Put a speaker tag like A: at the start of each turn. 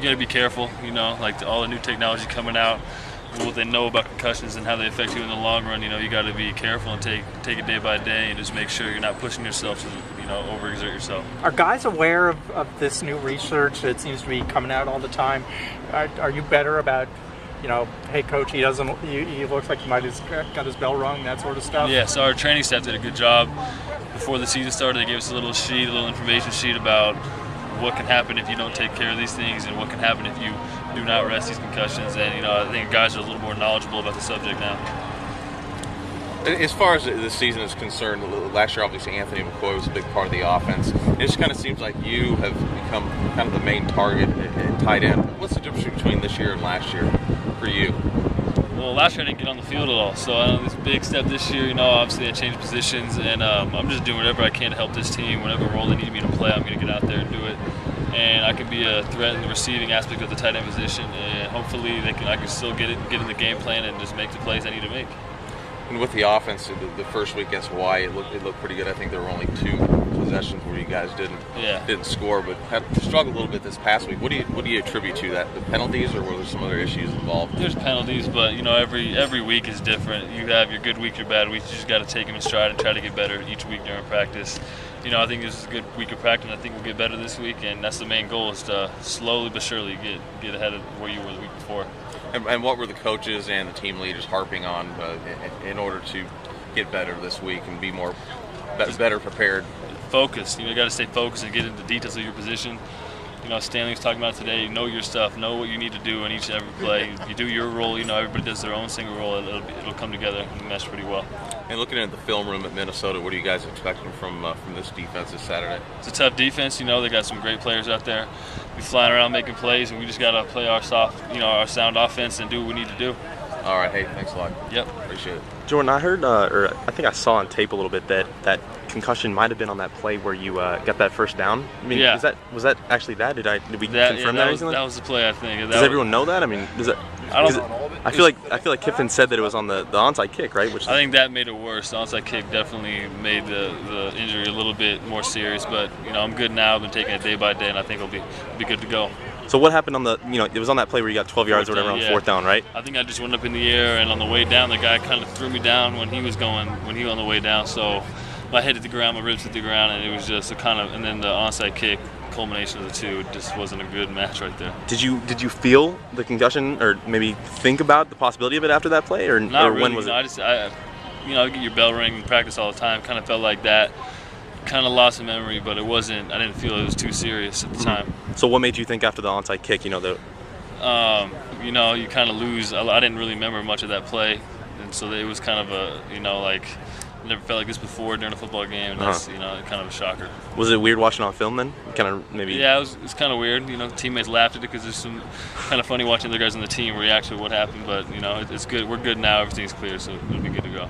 A: got to be careful. You know, like all the new technology coming out, what they know about concussions and how they affect you in the long run. You know, you got to be careful and take it day by day and just make sure you're not pushing yourself to overexert yourself.
B: Are guys aware of this new research that seems to be coming out all the time? Are you better about, hey coach, he looks like he might have got his bell rung, that sort of stuff?
A: Yeah, so our training staff did a good job. Before the season started, they gave us a little information sheet about what can happen if you don't take care of these things and what can happen if you do not rest these concussions. And I think guys are a little more knowledgeable about the subject now.
C: As far as this season is concerned, last year obviously Anthony McCoy was a big part of the offense. It just kind of seems like you have become kind of the main target at tight end. What's the difference between this year and last year for you?
A: Well, last year I didn't get on the field at all, so I know this big step this year. Obviously I changed positions, and I'm just doing whatever I can to help this team. Whatever role they need me to play, I'm going to get out there and do it. And I can be a threat in the receiving aspect of the tight end position, and hopefully I can still get in the game plan and just make the plays I need to make.
C: And with the offense, the first week against Hawaii, it looked pretty good. I think there were only 2 possessions where you guys didn't score, but struggled a little bit this past week. What do you attribute to that? The penalties, or were there some other issues involved?
A: There's penalties, but every week is different. You have your good week, your bad week. You just got to take them in stride and try to get better each week during practice. I think this is a good week of practice, and I think we'll get better this week, and that's the main goal, is to slowly but surely get ahead of where you were the week before.
C: And what were the coaches and the team leaders harping on in order to get better this week and be better prepared?
A: Focus. You got to stay focused and get into the details of your position. Stanley was talking about today. Know your stuff. Know what you need to do in each and every play. You do your role. Everybody does their own single role. It'll come together and mesh pretty well.
C: And looking at the film room at Minnesota, what are you guys expecting from this defense this Saturday?
A: It's a tough defense. They got some great players out there. We flying around making plays, and we just got to play our sound offense and do what we need to do.
C: All right. Hey, thanks a lot.
A: Yep.
C: Appreciate it.
D: Jordan, I heard, or I think I saw on tape a little bit that concussion might have been on that play where you got that first down. I mean,
A: yeah.
D: Was that actually that? Did we confirm that?
A: That was the play, I think.
D: Does everyone know that? I mean, I feel like Kiffin said that it was on the onside kick, right?
A: I think that made it worse. The onside kick definitely made the injury a little bit more serious. But I'm good now. I've been taking it day by day, and I think it'll be good to go.
D: So what happened on it was on that play where you got 12 yards or whatever on 4th down, right?
A: I think I just went up in the air, and on the way down, the guy kind of threw me down when he was on the way down. So my head hit the ground, my ribs hit the ground, and it was just and then the onside kick, culmination of the two, it just wasn't a good match right there.
D: Did you feel the concussion, or maybe think about the possibility of it after that play, or
A: not really?
D: When was it?
A: I get your bell ring in practice all the time. Kind of felt like that. Kind of lost in memory, but it wasn't. I didn't feel it was too serious at the time.
D: So what made you think after the onside kick?
A: You kind of lose. I didn't really remember much of that play, and so it was kind of I never felt like this before during a football game. And that's kind of a shocker.
D: Was it weird watching on film then? Kind of maybe.
A: Yeah, it was kind of weird. Teammates laughed at it because there's some kind of funny watching the guys on the team react to what happened. But it's good. We're good now. Everything's clear, so it'll be good to go.